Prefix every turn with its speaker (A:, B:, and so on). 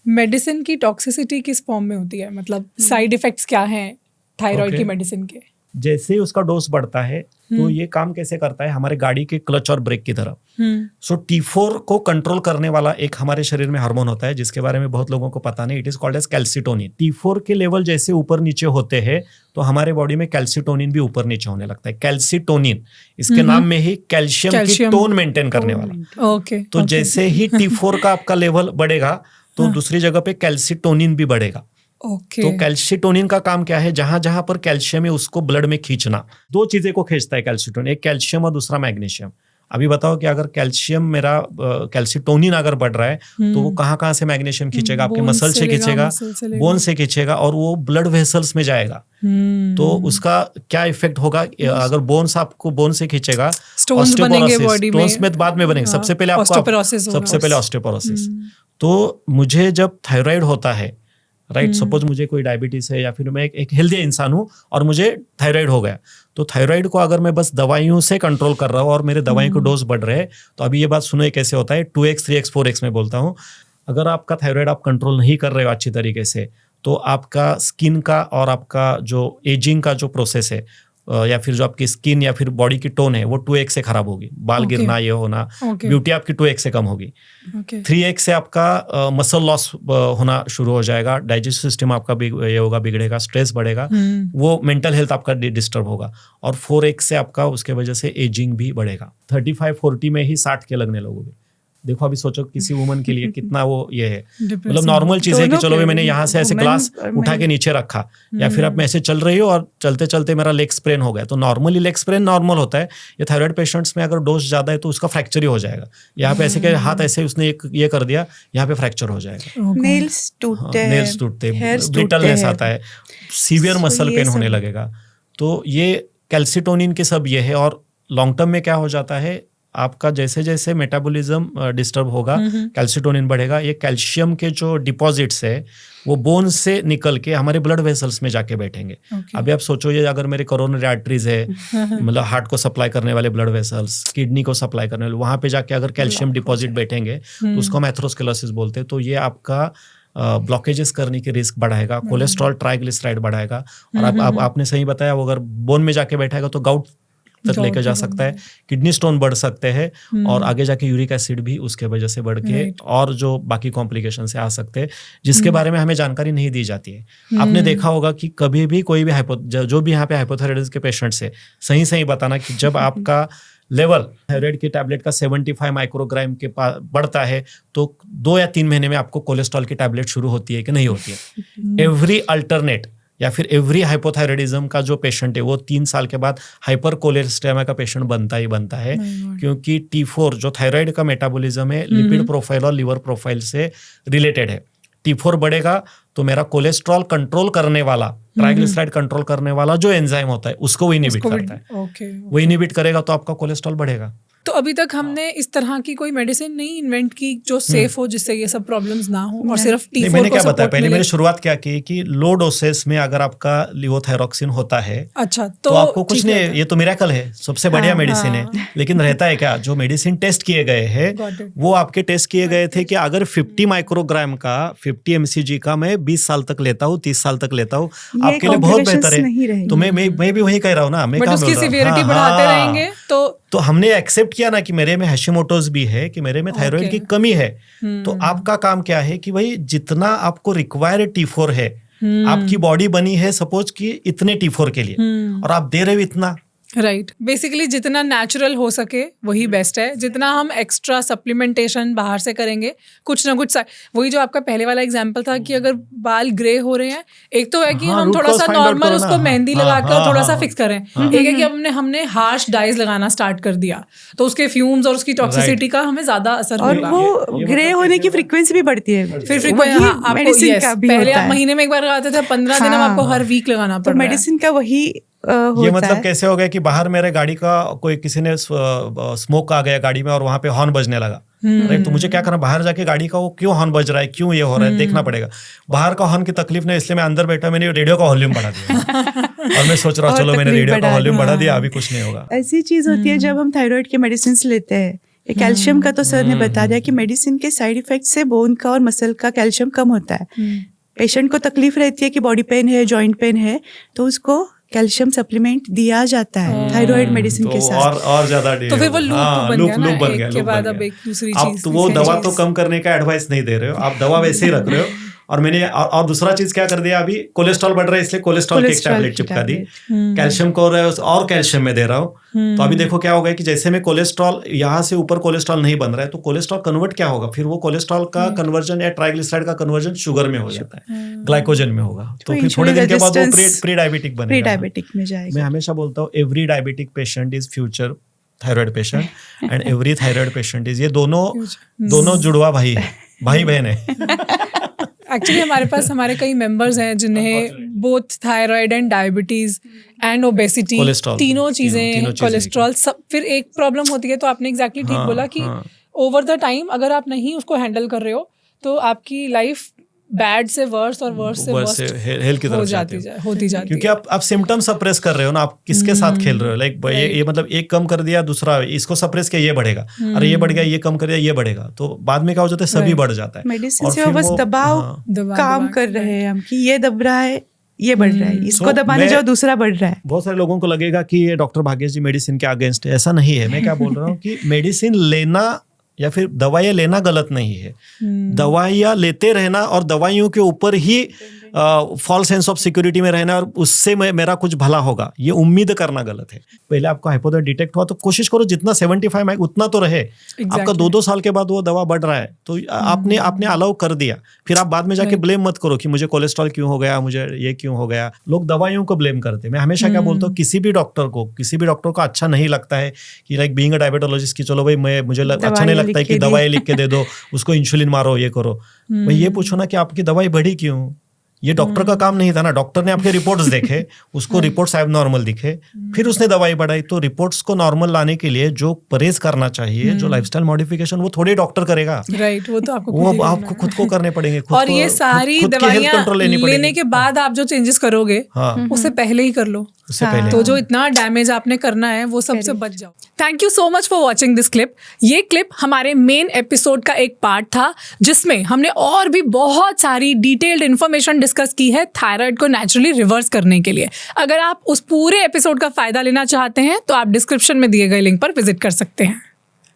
A: Medicine की toxicity किस form में होती है, मतलब साइड इफेक्ट्स क्या हैं थायराइड की मेडिसिन के?
B: जैसे ही उसका डोज बढ़ता है तो ये काम कैसे करता है, हमारे गाड़ी के क्लच और ब्रेक की तरह। सो T4 को कंट्रोल करने वाला एक हमारे शरीर में हार्मोन होता है जिसके बारे में बहुत लोगों को पता नहीं, it is called as calcitonin. T4 के लेवल जैसे ऊपर नीचे होते हैं तो हमारे बॉडी में कैल्सिटोनिन भी ऊपर नीचे होने लगता है। कैल्सिटोनिन इसके नाम में ही कैल्शियम की टोन मेंटेन करने वाला।
A: ओके,
B: तो जैसे ही T4 का आपका लेवल बढ़ेगा तो दूसरी जगह पे कैल्सिटोनिन भी बढ़ेगा। तो कैल्सिटोनिन का काम क्या है, जहां जहां पर कैल्शियम है उसको ब्लड में खींचना। दो चीजें को खींचता है कैल्सिटोनिन, एक कैल्शियम और दूसरा मैग्नीशियम। अभी बताओ कि अगर कैल्शियम मेरा कैल्सिटोनिन अगर बढ़ रहा है तो वो कहाँ से मैग्नीशियम खींचेगा, आपके मसल से खींचेगा, बोन से खींचेगा और वो ब्लड वेसल्स में जाएगा। तो उसका क्या इफेक्ट होगा, अगर बोन्स आपको बोन से खींचेगा,
A: स्टोन्स
B: में बाद में बनेंगे, सबसे पहले ऑस्टियोपोरोसिस। तो मुझे जब थायराइड होता है, राइट, सपोज मुझे कोई डायबिटीज है या फिर मैं एक हेल्दी इंसान हूं और मुझे थायराइड हो गया, तो थायराइड को अगर मैं बस दवाइयों से कंट्रोल कर रहा हूं और मेरे दवाई को डोज बढ़ रहे हैं, तो अभी ये बात सुनो कैसे होता है, 2x 3x 4x में बोलता हूं। अगर आपका थायराइड आप कंट्रोल नहीं कर रहे हो अच्छी तरीके से तो आपका स्किन का और आपका जो एजिंग का जो प्रोसेस है या फिर जो आपकी स्किन या फिर बॉडी की टोन है वो 2x से खराब होगी, बाल गिरना, ये होना, ब्यूटी आपकी 2x से कम होगी। 3x से आपका मसल लॉस होना शुरू हो जाएगा, डाइजेस्टिव सिस्टम आपका ये होगा, बिगड़ेगा, स्ट्रेस बढ़ेगा, वो मेंटल हेल्थ आपका डिस्टर्ब होगा। और 4x से आपका उसके वजह से एजिंग भी बढ़ेगा। 35-40 में ही 60 के लगने लगोगे। देखो अभी सोचो किसी वुमन के लिए कितना वो ये है, मतलब नॉर्मल चीज है कि चलो मैंने यहाँ से ऐसे ग्लास उठा के नीचे रखा, या फिर आप मैं ऐसे चल रही हो और चलते चलते मेरा लेग स्प्रेन हो गया, तो नॉर्मली लेग स्प्रेन नॉर्मल होता है। ये थायराइड पेशेंट्स में अगर डोज ज्यादा है तो उसका फ्रैक्चर ही हो जाएगा। यहाँ पे ऐसे के हाथ ऐसे उसने ये कर दिया, यहाँ पे फ्रैक्चर हो जाएगा,
C: नेल्स टूटते,
B: ब्रिटलनेस आता है, सीवियर मसल पेन होने लगेगा। तो ये कैल्सिटोनिन के सब ये है। और लॉन्ग टर्म में क्या हो जाता है, आपका जैसे जैसे मेटाबॉलिज्म डिस्टर्ब होगा, कैल्सिटोनिन बढ़ेगा, ये कैल्शियम के जो डिपॉजिट्स है वो बोन से निकल के हमारे ब्लड वेसल्स में जाके बैठेंगे। अभी आप सोचो, ये अगर मेरे कोरोनरी आर्टरीज है, मतलब हार्ट को सप्लाई करने वाले ब्लड वेसल्स, किडनी को सप्लाई करने वाले, वहां पे जाके अगर कैल्शियम डिपॉजिट बैठेंगे तो उसको हम एथेरोस्क्लेरोसिस बोलते हैं। तो ये आपका ब्लॉकेजेस करने की रिस्क बढ़ाएगा, कोलेस्ट्रॉल, ट्राइग्लिसराइड बढ़ाएगा। और आपने सही बताया, वो अगर बोन में जाके बैठेगा तो गाउट तक लेकर जा सकता है, किडनी स्टोन बढ़ सकते हैं और आगे जाके यूरिक एसिड भी उसके वजह से बढ़ के और जो बाकी कॉम्प्लिकेशन से आ सकते हैं, जिसके बारे में हमें जानकारी नहीं दी जाती है। आपने देखा होगा कि कभी भी कोई भी जो भी यहाँ पे हाइपोथायराइडिज्म के पेशेंट्स है, सही बताना कि जब आपका लेवल थायराइड की टैबलेट का 75 माइक्रोग्राम के पास बढ़ता है तो 2 या 3 महीने में आपको कोलेस्ट्रॉल की टैबलेट शुरू होती है कि नहीं होती है। एवरी अल्टरनेट या फिर एवरी हाइपोथायराइडिज्म का जो पेशेंट है वो 3 साल के बाद हाइपर कोलेस्टेमिया का पेशेंट बनता है, क्योंकि T4 जो थायराइड का मेटाबॉलिज्म है लिपिड प्रोफाइल और लिवर प्रोफाइल से रिलेटेड है। T4 बढ़ेगा तो मेरा कोलेस्ट्रॉल कंट्रोल करने वाला, ट्राइग्लिसराइड कंट्रोल करने वाला जो एंजाइम होता है उसको वो इनहिबिट करता है। वो इनहिबिट करेगा तो आपका कोलेस्ट्रॉल बढ़ेगा।
A: तो अभी तक हमने इस तरह की कोई मेडिसिन नहीं इन्वेंट की जो सेफ हो, जिससे ये सब प्रॉब्लम्स ना हो, और सिर्फ T4
B: मैंने
A: को
B: क्या बताया, पहले
A: मिले।
B: मैंने शुरुआत क्या की कि लो डोसेस में अगर आपका लिवोथायरॉक्सिन होता है,
A: अच्छा,
B: तो आपको कुछ नहीं, ये तो मिरेकल है, सबसे बढ़िया मेडिसिन है। लेकिन रहता है क्या, जो मेडिसिन टेस्ट किए गए हैं वो आपके टेस्ट किए गए थे कि अगर 50 माइक्रोग्राम का 50 mcg का मैं 20 साल तक लेता हूँ, 30 साल तक लेता हूँ, आपके लिए बहुत बेहतर है। तो मैं भी वही कह रहा हूँ ना, मैं
A: बट उसकी सीवियरिटी बढ़ाते रहेंगे
B: तो हमने एक्सेप्ट किया ना कि मेरे में हैशिमोटोस भी है, कि मेरे में थायराइड की कमी है। तो आपका काम क्या है कि भाई जितना आपको रिक्वायर T4 है, आपकी बॉडी बनी है सपोज कि इतने T4 के लिए, और आप दे रहे हो इतना,
A: राइट। बेसिकली जितना नेचुरल हो सके वही बेस्ट है। जितना हम एक्स्ट्रा सप्लीमेंटेशन बाहर से करेंगे, कुछ ना कुछ वही जो आपका पहले वाला एग्जांपल था कि अगर बाल ग्रे हो रहे हैं, एक तो है कि हम थोड़ा सा नॉर्मल उसको मेहंदी लगाकर थोड़ा सा फिक्स करें, एक है कि हमने हार्श डाइज लगाना स्टार्ट कर दिया तो उसके फ्यूम्स और उसकी टॉक्सिसिटी का हमें ज्यादा असर होगा,
C: और वो ग्रे होने की फ्रीक्वेंसी भी बढ़ती है।
A: फिर पहले आप महीने में एक बार लगाते थे, 15 दिन आपको हर वीक लगाना पड़ रहा है।
C: मेडिसिन का वही
B: ये मतलब कैसे हो गया कि बाहर मेरे गाड़ी का कोई किसी ने स्मोक आ गया गाड़ी में और वहां पे हॉर्न बजने लगा, राइट। तो मुझे क्या करना, बाहर जाके गाड़ी का वो क्यों हॉर्न बज रहा है, क्यों ये हो रहा है, देखना पड़ेगा। बाहर का हॉर्न की तकलीफ नहीं, इसलिए मैं अंदर बैठा, मैंने रेडियो का वॉल्यूम बढ़ा दिया और मैं सोच रहा हूँ चलो मैंने रेडियो का वॉल्यूम बढ़ा दिया, अभी कुछ नहीं होगा।
C: ऐसी चीज होती है जब हम थायराइड के मेडिसिन लेते हैं, ये कैल्शियम का तो सर ने बता दिया कि मेडिसिन के साइड इफेक्ट से बोन का और मसल का कैल्शियम कम होता है। पेशेंट को तकलीफ रहती है कि बॉडी पेन है, जॉइंट पेन है, तो उसको कैल्शियम सप्लीमेंट दिया जाता है थायराइड मेडिसिन के साथ।
B: और ज्यादा
A: तो फिर वो लूप बन गया, एक के बाद अब एक दूसरी चीज।
B: आप तो वो दवा तो कम करने का एडवाइस नहीं दे रहे हो, आप दवा वैसे ही रख रहे हो। और मैंने और दूसरा चीज क्या कर दिया, अभी कोलेस्ट्रॉल बढ़ रहा है इसलिए कोलेस्ट्रॉल की एक टैबलेट चिपका दी, कैल्शियम को और कैल्शियम में दे रहा हूँ। तो अभी देखो क्या होगा कि जैसे में कोलेस्ट्रॉल यहाँ से ऊपर कोलेस्ट्रॉल नहीं बन रहा है, तो कोलेस्ट्रॉल कन्वर्ट क्या होगा, फिर वो कोलेस्ट्रॉल का कन्वर्जन या ट्राइग्लिसराइड का कन्वर्जन शुगर में हो जाता है, ग्लाइकोजन में होगा। तो फिर थोड़े दिन के बाद वो प्री डायबिटिक बनेगा,
C: प्री डायबिटिक में जाएगा।
B: मैं हमेशा बोलता हूँ every diabetic patient is future thyroid patient and every thyroid patient is, ये दोनों जुड़वा भाई है, भाई बहन है।
A: एक्चुअली हमारे पास हमारे कई मेंबर्स हैं जिन्हें both thyroid and diabetes and obesity, तीनों चीजें, कोलेस्ट्रॉल, सब। फिर एक प्रॉब्लम होती है, तो आपने एग्जैक्टली ठीक बोला कि ओवर द टाइम अगर आप नहीं उसको हैंडल कर रहे हो तो आपकी लाइफ बैड से वर्स और वर्स से वर्स
B: हेल्थ की तरफ
A: होती जाती
B: क्योंकि आप सिम्टम सप्रेस कर रहे हो ना, आप किसके साथ खेल रहे हो। लाइक ये मतलब एक कम कर दिया, दूसरा इसको सप्रेस किया, ये बढ़ेगा, अरे ये बढ़ गया, ये कम कर दिया, ये बढ़ेगा, तो बाद में क्या हो जाता है, सभी बढ़ जाता है।
C: मेडिसिन से बस दबाव काम कर रहे हैं हम कि ये दब रहा है, ये बढ़ रहा है, इसको दबाने जाओ दूसरा बढ़ रहा है।
B: बहुत सारे लोगों को लगेगा कि ये डॉक्टर भाग्येश जी मेडिसिन के अगेंस्ट है, ऐसा नहीं है। मैं क्या बोल रहा हूँ कि मेडिसिन लेना या फिर दवाइयाँ लेना गलत नहीं है, दवाइयाँ लेते रहना और दवाइयों के ऊपर ही फॉल्स सेंस ऑफ सिक्योरिटी में रहना और उससे मेरा कुछ भला होगा, ये उम्मीद करना गलत है। पहले आपका हाइपोथायराइड डिटेक्ट हुआ तो कोशिश करो जितना 75 माइक उतना तो रहे। आपका 2-2 साल के बाद वो दवा बढ़ रहा है तो आपने अलाउ कर दिया, फिर आप बाद में जाके ब्लेम मत करो कि मुझे कोलेस्ट्रॉल क्यों हो गया, मुझे ये क्यों हो गया। लोग दवाइयों को ब्लेम करते हैं। मैं हमेशा क्या बोलता हूँ, किसी भी डॉक्टर को अच्छा नहीं लगता है कि लाइक बीइंग अ डायबिटोलॉजिस्ट की चलो भाई मुझे अच्छा नहीं लगता है कि दवाई लिख के दे दो, उसको इंसुलिन मारो, ये करो। भाई ये पूछो ना कि आपकी दवाई बढ़ी क्यों। ये डॉक्टर का काम नहीं था ना, डॉक्टर ने आपके रिपोर्ट्स देखे, उसको रिपोर्ट्स एब नॉर्मल दिखे, फिर उसने दवाई बढ़ाई। तो रिपोर्ट्स को नॉर्मल लाने के लिए जो परहेज करना चाहिए, जो लाइफस्टाइल मॉडिफिकेशन, वो थोड़े डॉक्टर करेगा।
A: राइट, वो तो आपको
B: खुद को करने पड़ेंगे।
A: और ये सारी दवाइयाँ लेने के बाद आप जो चेंजेस करोगे उससे पहले ही कर लो, तो जो इतना डैमेज आपने करना है वो सबसे बच जाओ। Thank you so much for watching this clip. ये क्लिप हमारे मेन एपिसोड का एक पार्ट था जिसमें हमने और भी बहुत सारी डिटेल्ड इन्फॉर्मेशन डिस्कस की है थायराइड को नेचुरली रिवर्स करने के लिए। अगर आप उस पूरे एपिसोड का फायदा लेना चाहते हैं तो आप डिस्क्रिप्शन में दिए गए लिंक पर विजिट कर सकते हैं।